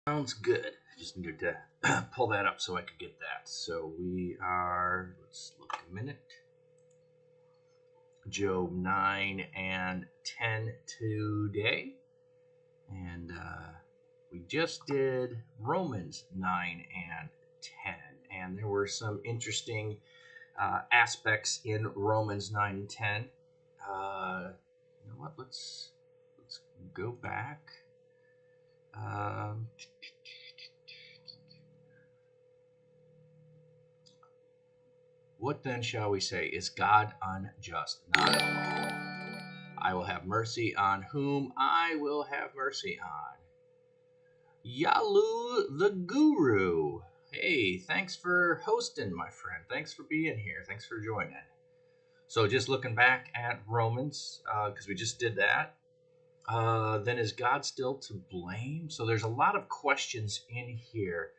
Sounds good. Just needed to pull that up so I could get that. So we are, let's look a minute. Job 9 and 10 today. And we just did Romans 9 and 10. And there were some interesting aspects in Romans 9 and 10. You know what? Let's go back. What then shall we say? Is God unjust? Not at all. I will have mercy on whom I will have mercy on. Yalu the Guru. Hey, thanks for hosting, my friend. Thanks for being here. Thanks for joining. So just looking back at Romans, because we just did that. Then is God still to blame? So there's a lot of questions in here.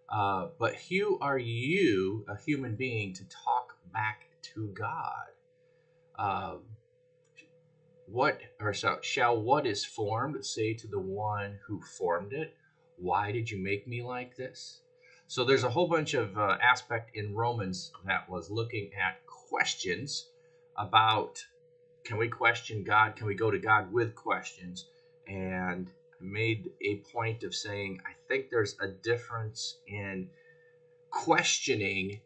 But who are you, a human being, to talk back to God? Shall what is formed say to the one who formed it, why did you make me like this? So there's a whole bunch of aspect in Romans that was looking at questions about, can we question God? Can we go to God with questions? And I made a point of saying, I think there's a difference in questioning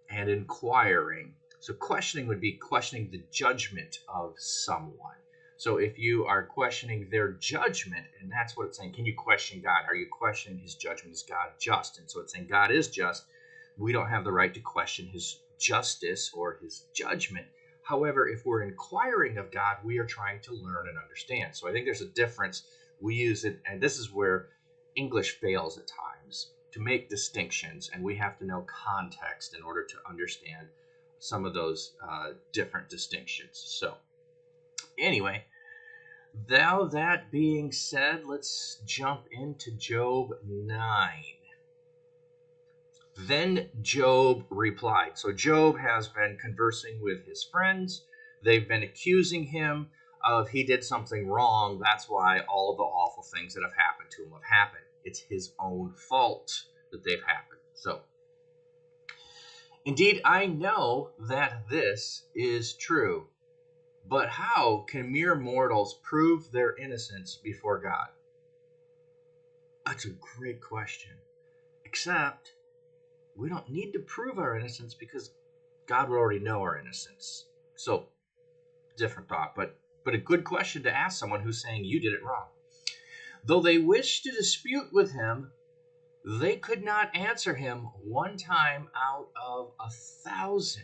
and inquiring. So questioning would be questioning the judgment of someone. So if you are questioning their judgment, and that's what it's saying, can you question God? Are you questioning his judgment? Is God just? And so it's saying God is just. We don't have the right to question his justice or his judgment. However, if we're inquiring of God, we are trying to learn and understand. So I think there's a difference. We use it, and this is where English fails at times, to make distinctions, and we have to know context in order to understand some of those different distinctions. So anyway, now that being said, let's jump into Job 9. Then Job replied. So Job has been conversing with his friends. They've been accusing him of he did something wrong. That's why all the awful things that have happened to him have happened. It's his own fault that they've happened. So, indeed, I know that this is true. But how can mere mortals prove their innocence before God? That's a great question. Except, we don't need to prove our innocence because God would already know our innocence. So, different thought, but a good question to ask someone who's saying you did it wrong. Though they wished to dispute with him, they could not answer him one time out of 1,000.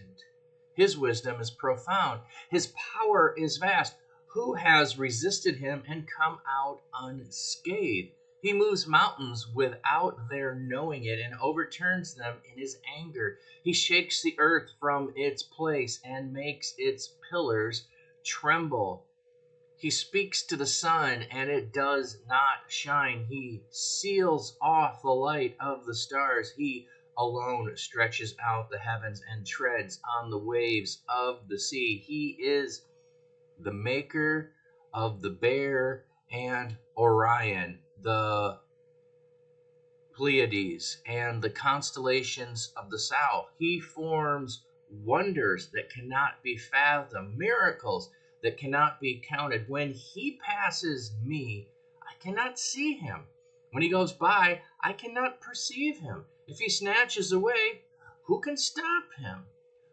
His wisdom is profound. His power is vast. Who has resisted him and come out unscathed? He moves mountains without their knowing it and overturns them in his anger. He shakes the earth from its place and makes its pillars tremble. He speaks to the sun, and it does not shine. He seals off the light of the stars. He alone stretches out the heavens and treads on the waves of the sea. He is the maker of the Bear and Orion, the Pleiades, and the constellations of the south. He forms wonders that cannot be fathomed, miracles that cannot be counted. When he passes me, I cannot see him. When he goes by, I cannot perceive him. If he snatches away, who can stop him?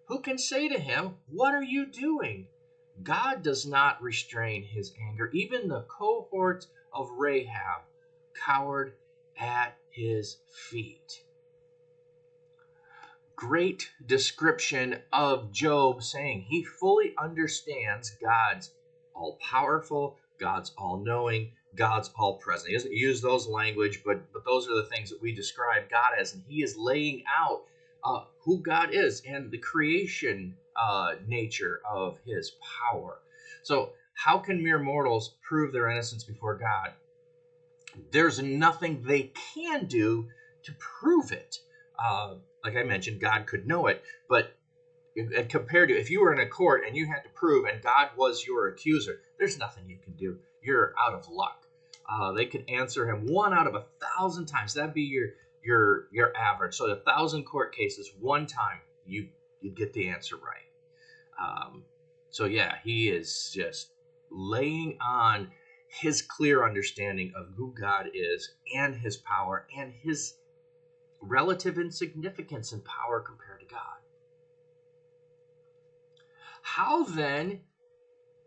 Who can say to him, what are you doing? God does not restrain his anger. Even the cohorts of Rahab cowered at his feet. Great description of Job, saying he fully understands God's all-powerful, God's all-knowing, God's all-present. He doesn't use those language, but those are the things that we describe God as, and he is laying out who God is and the creation nature of his power. So how can mere mortals prove their innocence before God? There's nothing they can do to prove it. Like I mentioned, God could know it, but compared to if you were in a court and you had to prove and God was your accuser, there's nothing you can do. You're out of luck. They could answer him 1 out of 1,000 times. That'd be your average. So 1,000 court cases, one time you get the answer right. So yeah, he is just laying on his clear understanding of who God is and his power and his relative insignificance and power compared to God. How then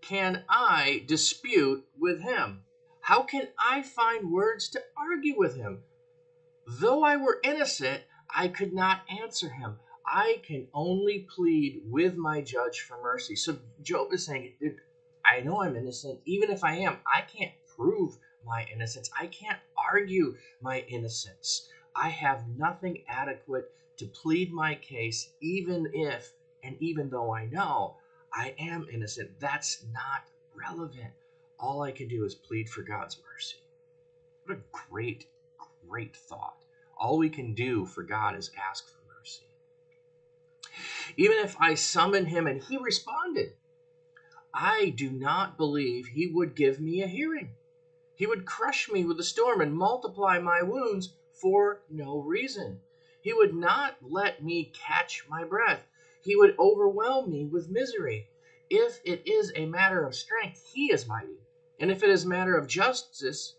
can I dispute with him? How can I find words to argue with him? Though I were innocent, I could not answer him. I can only plead with my judge for mercy. So Job is saying, I know I'm innocent. Even if I am, I can't prove my innocence. I can't argue my innocence. I have nothing adequate to plead my case, even if and even though I know I am innocent. That's not relevant. All I can do is plead for God's mercy. What a great thought. All we can do for God is ask for mercy. Even if I summoned him and he responded, I do not believe he would give me a hearing. He would crush me with a storm and multiply my wounds for no reason. He would not let me catch my breath. He would overwhelm me with misery. If it is a matter of strength, he is mighty. And if it is a matter of justice,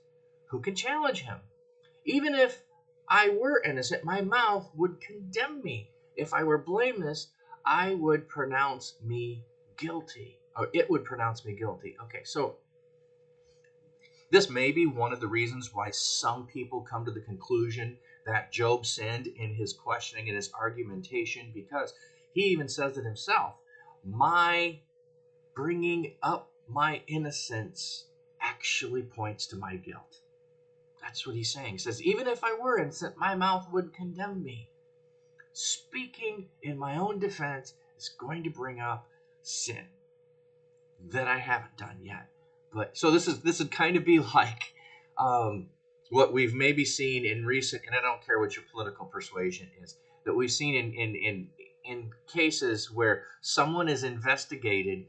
who can challenge him? Even if I were innocent, my mouth would condemn me. If I were blameless, I would pronounce me guilty. Or it would pronounce me guilty. Okay, so this may be one of the reasons why some people come to the conclusion that Job sinned in his questioning and his argumentation, because he even says it himself. My bringing up my innocence actually points to my guilt. That's what he's saying. He says, even if I were innocent, my mouth would condemn me. Speaking in my own defense is going to bring up sin that I haven't done yet. But so this would kind of be like what we've maybe seen in recent, and I don't care what your political persuasion is, that we've seen in cases where someone is investigated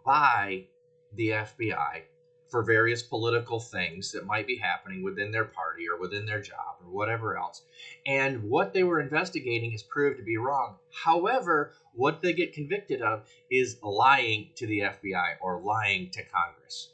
by the FBI for various political things that might be happening within their party or within their job or whatever else. And what they were investigating is proved to be wrong. However, what they get convicted of is lying to the FBI or lying to Congress.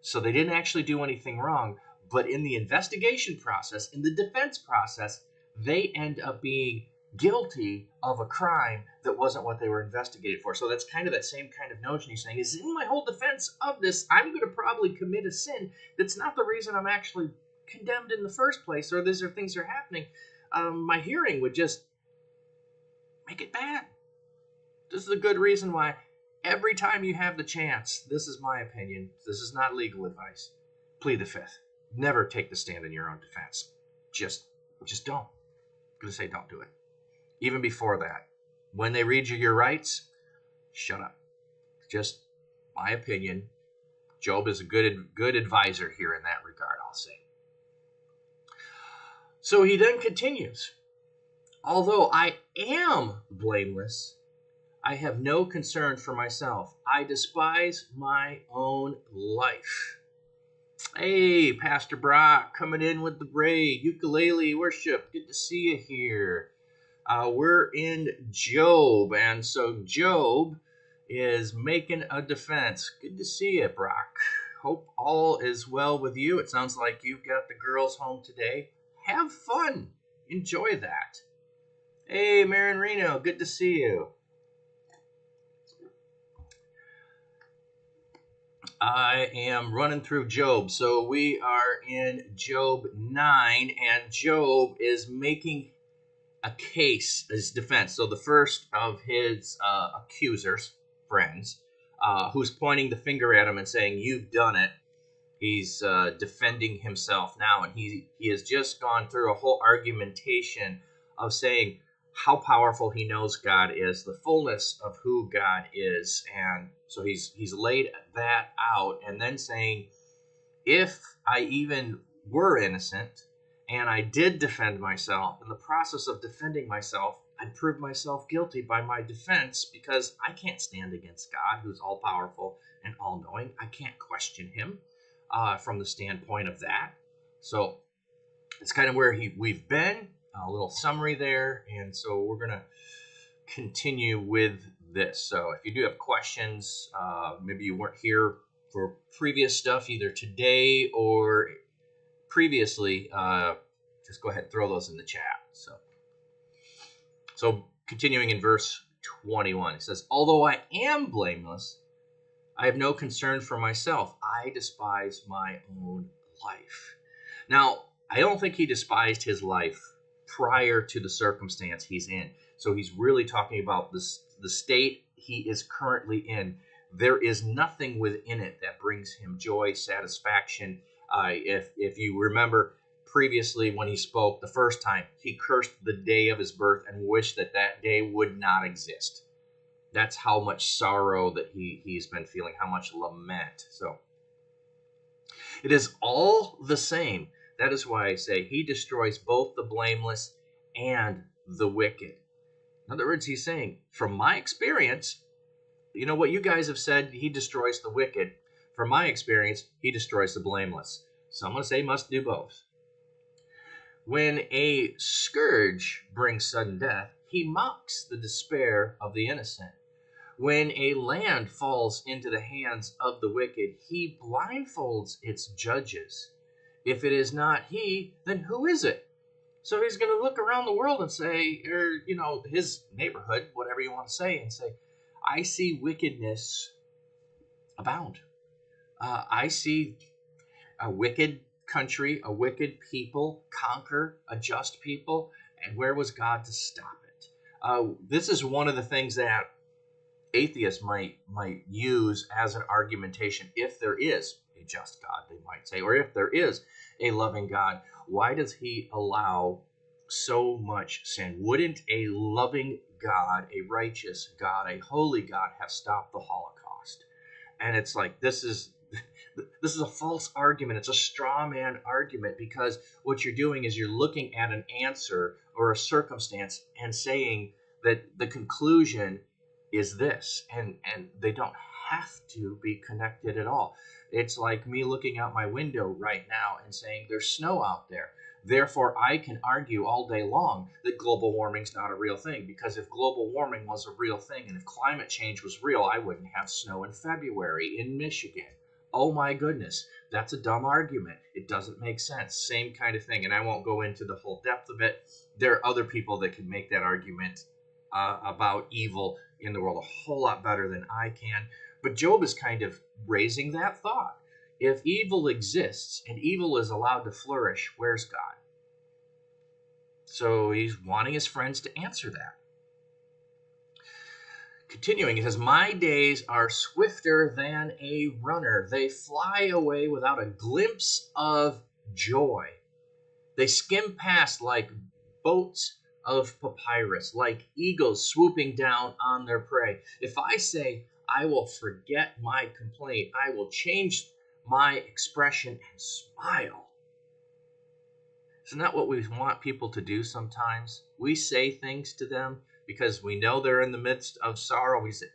So they didn't actually do anything wrong, but in the investigation process, in the defense process, they end up being guilty of a crime that wasn't what they were investigated for. So that's kind of that same kind of notion he's saying is, in my whole defense of this, I'm going to probably commit a sin that's not the reason I'm actually condemned in the first place, or these are things that are happening. My hearing would just make it bad. This is a good reason why every time you have the chance, this is my opinion, this is not legal advice, plead the fifth. Never take the stand in your own defense. Just don't. I'm going to say don't do it. Even before that, when they read you your rights, shut up. Just my opinion. Job is a good advisor here in that regard, I'll say. So he then continues, although I am blameless, I have no concern for myself. I despise my own life. Hey, Pastor Brock, coming in with the braid, ukulele worship. Good to see you here. We're in Job, and so Job is making a defense. Good to see you, Brock. Hope all is well with you. It sounds like you've got the girls home today. Have fun. Enjoy that. Hey, Marin Reno, good to see you. I am running through Job. So we are in Job 9, and Job is making a case, his defense. So the first of his accusers, friends, who's pointing the finger at him and saying, you've done it. He's defending himself now, and he has just gone through a whole argumentation of saying how powerful he knows God is, the fullness of who God is. And so he's laid that out, and then saying, if I even were innocent and I did defend myself, in the process of defending myself, I'd prove myself guilty by my defense, because I can't stand against God, who's all-powerful and all-knowing. I can't question him. from the standpoint of that. So it's kind of where we've been, a little summary there. And so we're going to continue with this. So if you do have questions, maybe you weren't here for previous stuff, either today or previously, just go ahead and throw those in the chat. So continuing in verse 21, it says, although I am blameless, I have no concern for myself. I despise my own life. Now, I don't think he despised his life prior to the circumstance he's in. So he's really talking about the state he is currently in. There is nothing within it that brings him joy, satisfaction. If you remember previously when he spoke the first time, he cursed the day of his birth and wished that that day would not exist. That's how much sorrow that he's been feeling, how much lament. So it is all the same. That is why I say he destroys both the blameless and the wicked. In other words, he's saying, from my experience, you know what you guys have said, he destroys the wicked. From my experience, he destroys the blameless. Some would say he must do both. When a scourge brings sudden death, he mocks the despair of the innocent. When a land falls into the hands of the wicked, he blindfolds its judges. If it is not he, then who is it? So he's going to look around the world and say, or, his neighborhood, whatever you want to say, and say, I see wickedness abound. I see a wicked country, a wicked people conquer a just people. And where was God to stop it? This is one of the things that atheists might use as an argumentation. If there is a just God, they might say, or if there is a loving God, why does he allow so much sin? Wouldn't a loving God, a righteous God, a holy God have stopped the Holocaust? And it's like, this is a false argument. It's a straw man argument, because what you're doing is you're looking at an answer or a circumstance and saying that the conclusion is this, and they don't have to be connected at all. It's like me looking out my window right now and saying there's snow out there. Therefore, I can argue all day long that global warming's not a real thing, because if global warming was a real thing and if climate change was real, I wouldn't have snow in February in Michigan. Oh my goodness, that's a dumb argument. It doesn't make sense. Same kind of thing, and I won't go into the whole depth of it. There are other people that can make that argument about evil in the world a whole lot better than I can. But Job is kind of raising that thought. If evil exists and evil is allowed to flourish, where's God? So he's wanting his friends to answer that. Continuing, it says, my days are swifter than a runner. They fly away without a glimpse of joy. They skim past like boats of papyrus, like eagles swooping down on their prey. If I say, I will forget my complaint, I will change my expression and smile. Isn't that what we want people to do sometimes? We say things to them because we know they're in the midst of sorrow. We say,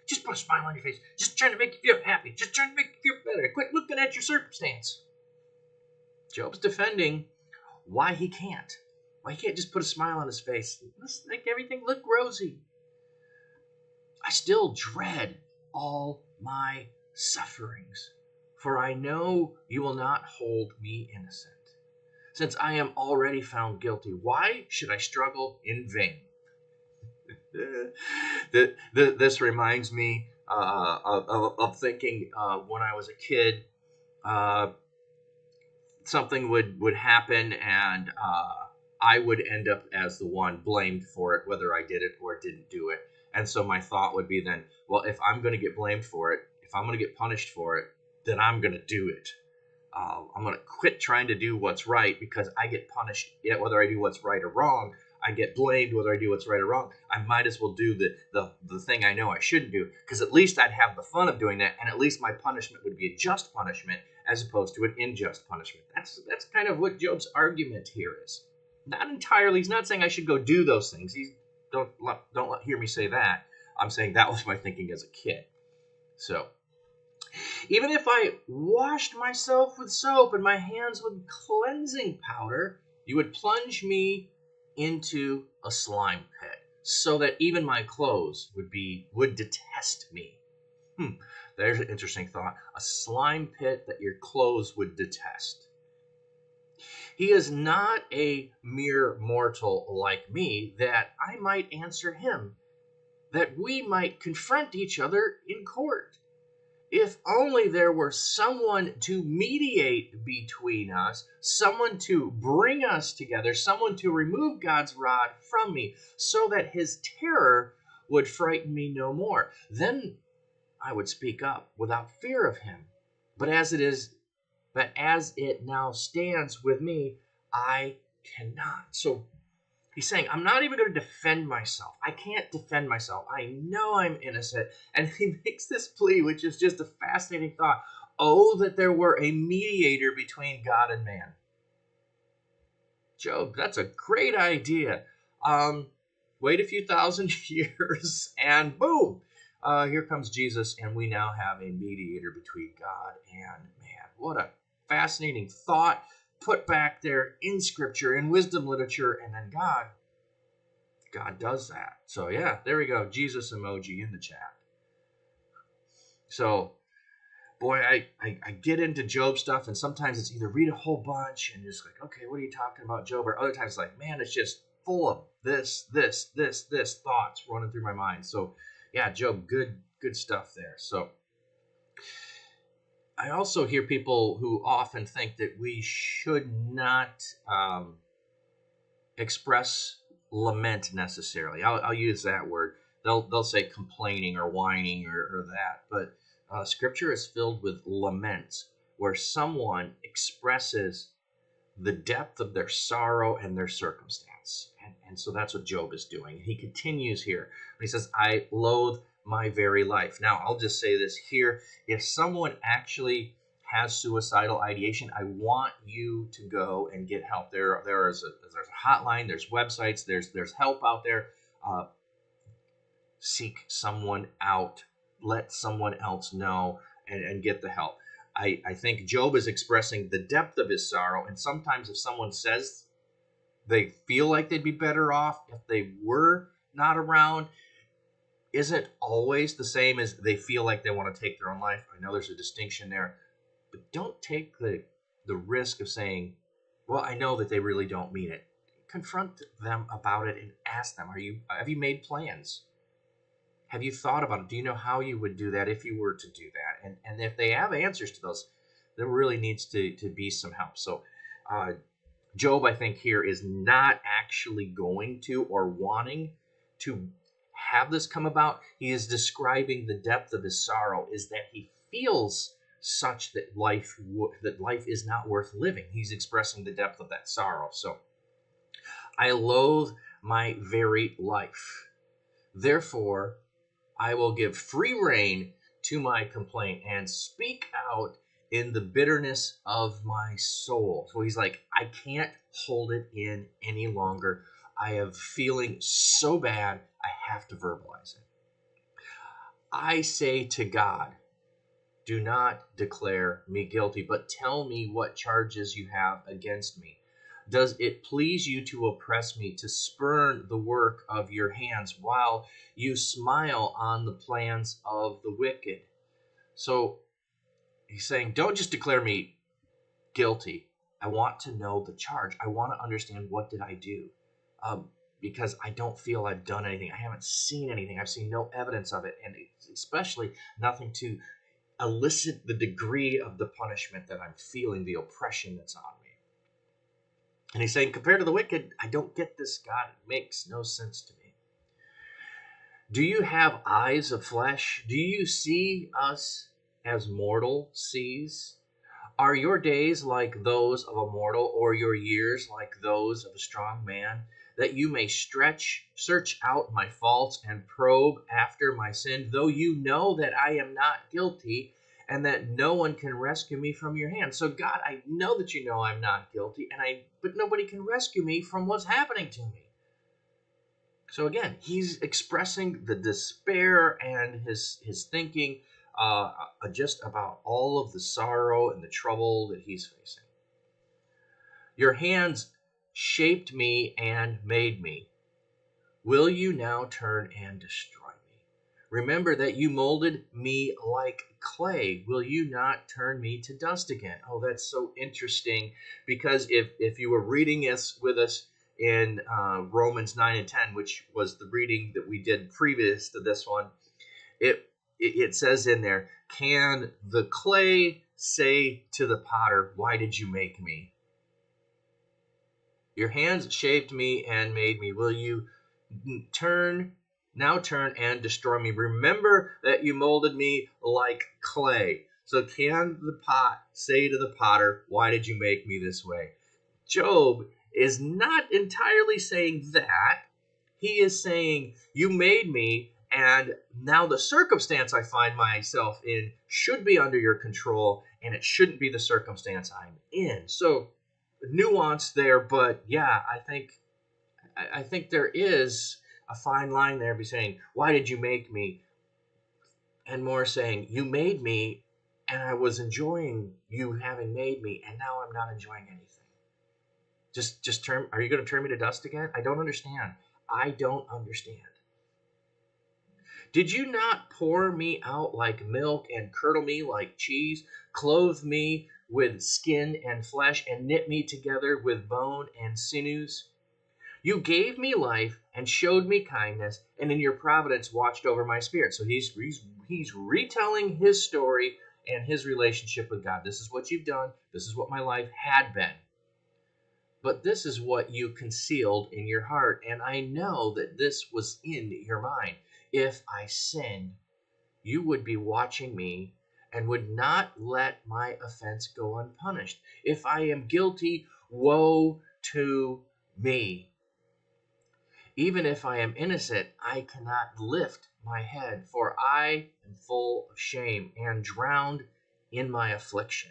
just put a smile on your face. Just trying to make you feel happy. Just trying to make you feel better. Quit looking at your circumstance. Job's defending why he can't. Why he can't just put a smile on his face. Let's make everything look rosy. I still dread all my sufferings, for I know you will not hold me innocent. Since I am already found guilty, why should I struggle in vain? This reminds me of thinking when I was a kid, something would happen and I would end up as the one blamed for it, whether I did it or didn't do it. And so my thought would be then, well, if I'm going to get blamed for it, if I'm going to get punished for it, then I'm going to do it. I'm going to quit trying to do what's right, because I get punished whether I do what's right or wrong. I get blamed whether I do what's right or wrong. I might as well do the thing I know I shouldn't do, because at least I'd have the fun of doing that, and at least my punishment would be a just punishment as opposed to an unjust punishment. That's kind of what Job's argument here is. Not entirely. He's not saying I should go do those things. Don't hear me say that. I'm saying that was my thinking as a kid. So Even if I washed myself with soap and my hands with cleansing powder, you would plunge me into a slime pit, so that even my clothes would detest me. There's an interesting thought. A slime pit that your clothes would detest. He is not a mere mortal like me, that I might answer him, that we might confront each other in court. If only there were someone to mediate between us, someone to bring us together, someone to remove God's rod from me, so that his terror would frighten me no more. Then I would speak up without fear of him. But as it now stands with me, I cannot. So he's saying, I'm not even going to defend myself. I can't defend myself. I know I'm innocent. And he makes this plea, which is just a fascinating thought. Oh, that there were a mediator between God and man. Job, that's a great idea. Wait a few thousand years, and boom, here comes Jesus, and we now have a mediator between God and man. What a fascinating thought put back there in Scripture, in wisdom literature, and then God does that. So yeah, there we go. Jesus emoji in the chat. So, boy, I get into Job stuff, and sometimes it's either read a whole bunch and just like, okay, what are you talking about, Job? Or other times it's like, man, it's just full of this thoughts running through my mind. So yeah, Job, good stuff there. So I also hear people who often think that we should not express lament necessarily. I'll use that word. They'll say complaining or whining or that, but Scripture is filled with laments where someone expresses the depth of their sorrow and their circumstance. And so that's what Job is doing. He continues here. He says, I loathe my very life. Now, I'll just say this here. If someone actually has suicidal ideation, I want you to go and get help. There's a hotline, there's websites, there's help out there. Seek someone out. Let someone else know and get the help. I think Job is expressing the depth of his sorrow, and sometimes if someone says they feel like they'd be better off if they were not around, isn't always the same as they feel like they want to take their own life. I know there's a distinction there, but don't take the risk of saying, well, I know that they really don't mean it. Confront them about it and ask them, have you made plans? Have you thought about it? Do you know how you would do that if you were to do that? And if they have answers to those, there really needs to be some help. So Job, I think, here is not actually going to or wanting to have this come about. He is describing the depth of his sorrow, is that he feels such that life is not worth living. He's expressing the depth of that sorrow. So I loathe my very life. Therefore, I will give free rein to my complaint and speak out in the bitterness of my soul. So he's like, I can't hold it in any longer. I am feeling so bad, I have to verbalize it. I say to God, do not declare me guilty, but tell me what charges you have against me. Does it please you to oppress me, to spurn the work of your hands, while you smile on the plans of the wicked? So he's saying, don't just declare me guilty. I want to know the charge. I want to understand, what did I do? Because I don't feel I've done anything. I haven't seen anything. I've seen no evidence of it, and especially nothing to elicit the degree of the punishment that I'm feeling, the oppression that's on me. And he's saying, compared to the wicked, I don't get this, God. It makes no sense to me. Do you have eyes of flesh? Do you see us as mortal sees? Are your days like those of a mortal, or your years like those of a strong man, that you may search out my faults and probe after my sin, though you know that I am not guilty and that no one can rescue me from your hand? So God, I know that you know I'm not guilty, but nobody can rescue me from what's happening to me. So again, he's expressing the despair and his thinking just about all of the sorrow and the trouble that he's facing. Your hands shaped me and made me. Will you now turn and destroy me? Remember that you molded me like clay. Will you not turn me to dust again? Oh, that's so interesting, because if you were reading this with us in Romans 9 and 10, which was the reading that we did previous to this one, it says in there, can the clay say to the potter, why did you make me? Your hands shaped me and made me. Will you turn and destroy me? Remember that you molded me like clay. So can the pot say to the potter, why did you make me this way? Job is not entirely saying that. He is saying, you made me, and now the circumstance I find myself in should be under your control, and it shouldn't be the circumstance I'm in. So nuance there, but yeah, I think there is a fine line there, be saying, why did you make me? And more saying, you made me, and I was enjoying you having made me, and now I'm not enjoying anything. Are you going to turn me to dust again? I don't understand. I don't understand. Did you not pour me out like milk and curdle me like cheese, clothe me with skin and flesh, and knit me together with bone and sinews? You gave me life and showed me kindness, and in your providence watched over my spirit. So he's retelling his story and his relationship with God. This is what you've done. This is what my life had been. But this is what you concealed in your heart, and I know that this was in your mind. If I sinned, you would be watching me and would not let my offense go unpunished. If I am guilty, woe to me. Even if I am innocent, I cannot lift my head, for I am full of shame and drowned in my affliction.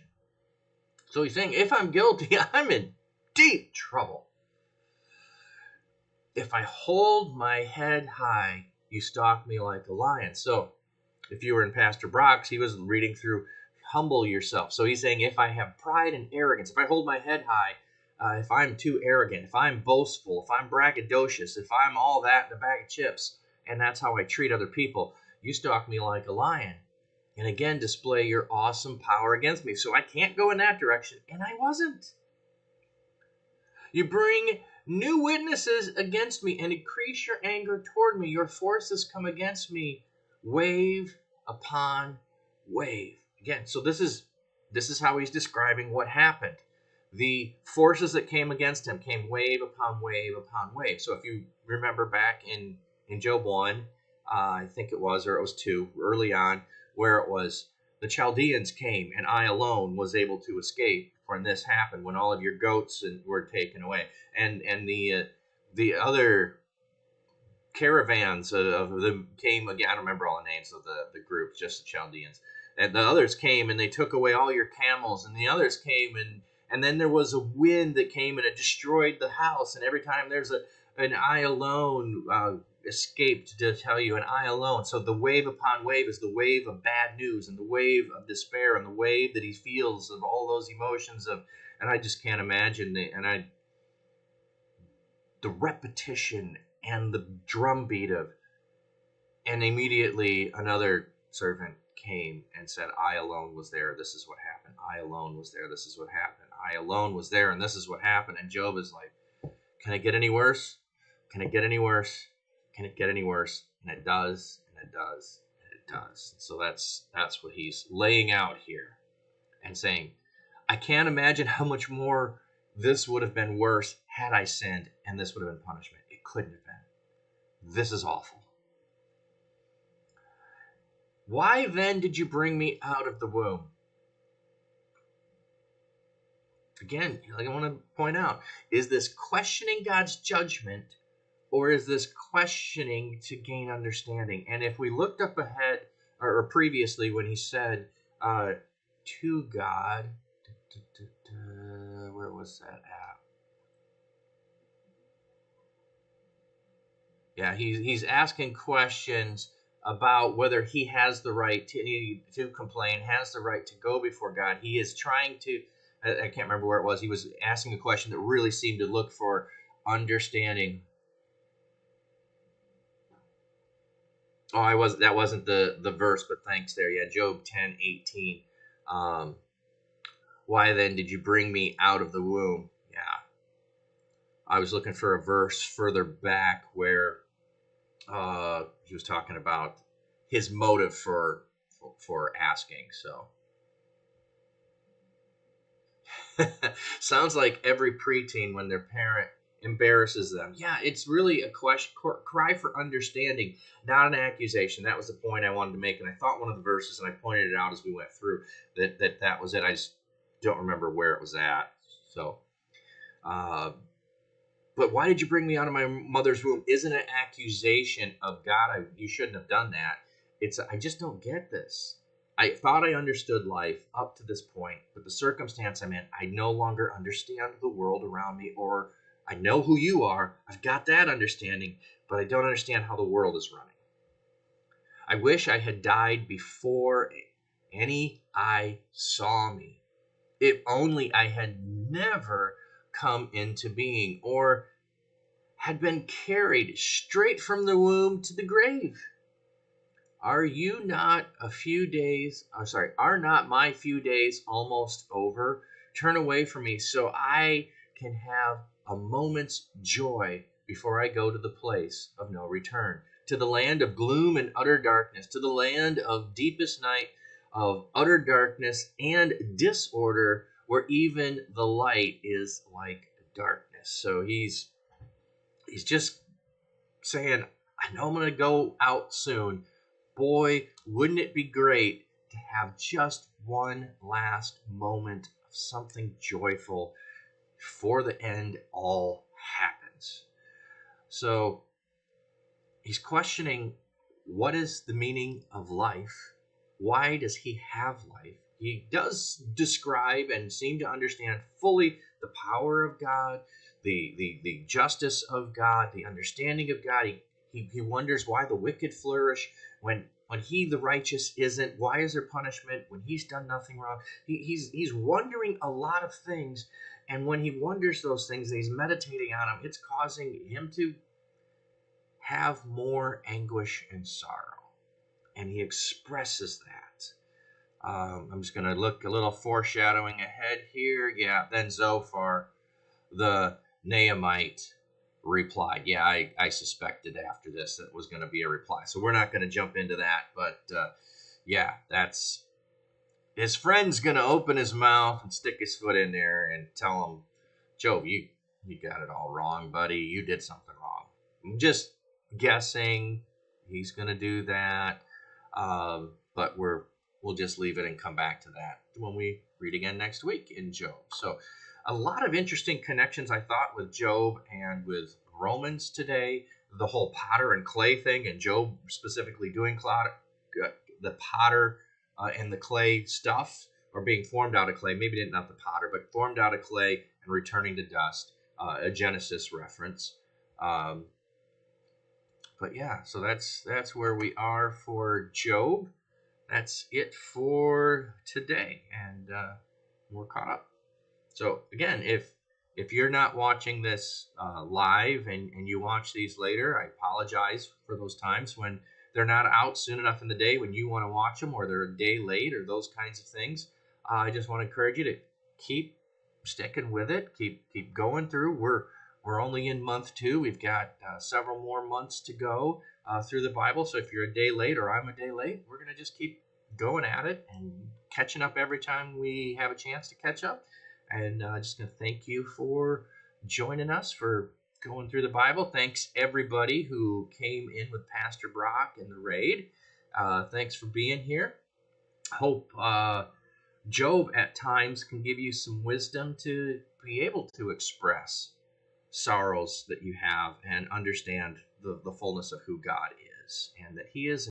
So he's saying, if I'm guilty, I'm in deep trouble. If I hold my head high, you stalk me like a lion. So if you were in Pastor Brock's, he was reading through humble yourself. So he's saying, if I have pride and arrogance, if I hold my head high, if I'm too arrogant, if I'm boastful, if I'm braggadocious, if I'm all that in a bag of chips, and that's how I treat other people, you stalk me like a lion. And again, display your awesome power against me. So I can't go in that direction, and I wasn't. You bring new witnesses against me and increase your anger toward me. Your forces come against me, wave upon wave. Again, so this is how he's describing what happened. The forces that came against him came wave upon wave upon wave. So if you remember back in Job 1, I think it was, or it was 2, early on, where it was the Chaldeans came and I alone was able to escape when this happened, when all of your goats were taken away. And the other caravans of them came again. I don't remember all the names of the group, just the Chaldeans. And the others came and they took away all your camels, and the others came and then there was a wind that came and it destroyed the house. And every time there's an I alone escaped to tell you, an I alone. So the wave upon wave is the wave of bad news and the wave of despair and the wave that he feels of all those emotions of, and I just can't imagine the repetition and the drumbeat of, and immediately another servant came and said, I alone was there, this is what happened. I alone was there, this is what happened. I alone was there, and this is what happened. And Job is like, can it get any worse? Can it get any worse? Can it get any worse? And it does, and it does, and it does. So that's what he's laying out here and saying, I can't imagine how much more this would have been worse had I sinned, and this would have been punishment. It couldn't have been. This is awful. Why then did you bring me out of the womb? Again, I want to point out, is this questioning God's judgment, or is this questioning to gain understanding? And if we looked up ahead, or previously when he said to God, where was that at? Yeah, he's asking questions about whether he has the right to complain, has the right to go before God. He is trying to, I can't remember where it was, he was asking a question that really seemed to look for understanding. Oh, that wasn't the verse, but thanks there. Yeah, Job 10:18. Why then did you bring me out of the womb? Yeah. I was looking for a verse further back where he was talking about his motive for asking. So sounds like every preteen when their parent embarrasses them. Yeah, it's really a cry for understanding, not an accusation. That was the point I wanted to make, and I thought one of the verses, and I pointed it out as we went through, that was it. I just don't remember where it was at. So, but why did you bring me out of my mother's womb? Isn't an accusation of God. You shouldn't have done that. I just don't get this. I thought I understood life up to this point, but the circumstance I'm in, I no longer understand the world around me, or I know who you are. I've got that understanding, but I don't understand how the world is running. I wish I had died before any eye saw me. If only I had never come into being, or had been carried straight from the womb to the grave. Are not my few days almost over? Turn away from me so I can have a moment's joy before I go to the place of no return, to the land of gloom and utter darkness, to the land of deepest night, of utter darkness and disorder, where even the light is like darkness. So he's just saying, I know I'm going to go out soon. Boy, wouldn't it be great to have just one last moment of something joyful before the end all happens. So he's questioning, what is the meaning of life? Why does he have life? He does describe and seem to understand fully the power of God, the justice of God, the understanding of God. He wonders why the wicked flourish when he, the righteous, isn't. Why is there punishment when he's done nothing wrong? He's wondering a lot of things, and when he wonders those things, he's meditating on them. It's causing him to have more anguish and sorrow, and he expresses that. I'm just going to look a little foreshadowing ahead here. Yeah, then Zophar, the Naamite, replied. Yeah, I suspected after this that was going to be a reply. So we're not going to jump into that. But yeah, that's his friend's going to open his mouth and stick his foot in there and tell him, Job, you got it all wrong, buddy. You did something wrong. I'm just guessing he's going to do that. But we'll just leave it and come back to that when we read again next week in Job. So a lot of interesting connections, I thought, with Job and with Romans today. The whole potter and clay thing, and Job specifically doing the potter and the clay stuff, or being formed out of clay. Maybe not the potter, but formed out of clay and returning to dust. A Genesis reference. But yeah, so that's where we are for Job. That's it for today, and we're caught up. So again, if you're not watching this live and you watch these later, I apologize for those times when they're not out soon enough in the day when you want to watch them, or they're a day late, or those kinds of things. I just want to encourage you to keep sticking with it, keep going through. We're only in month 2. We've got several more months to go through the Bible. So if you're a day late or I'm a day late, we're going to just keep going at it and catching up every time we have a chance to catch up. And just going to thank you for joining us for going through the Bible. Thanks everybody who came in with Pastor Brock in the raid. Thanks for being here. Hope Job at times can give you some wisdom to be able to express sorrows that you have and understand the fullness of who God is, and that he is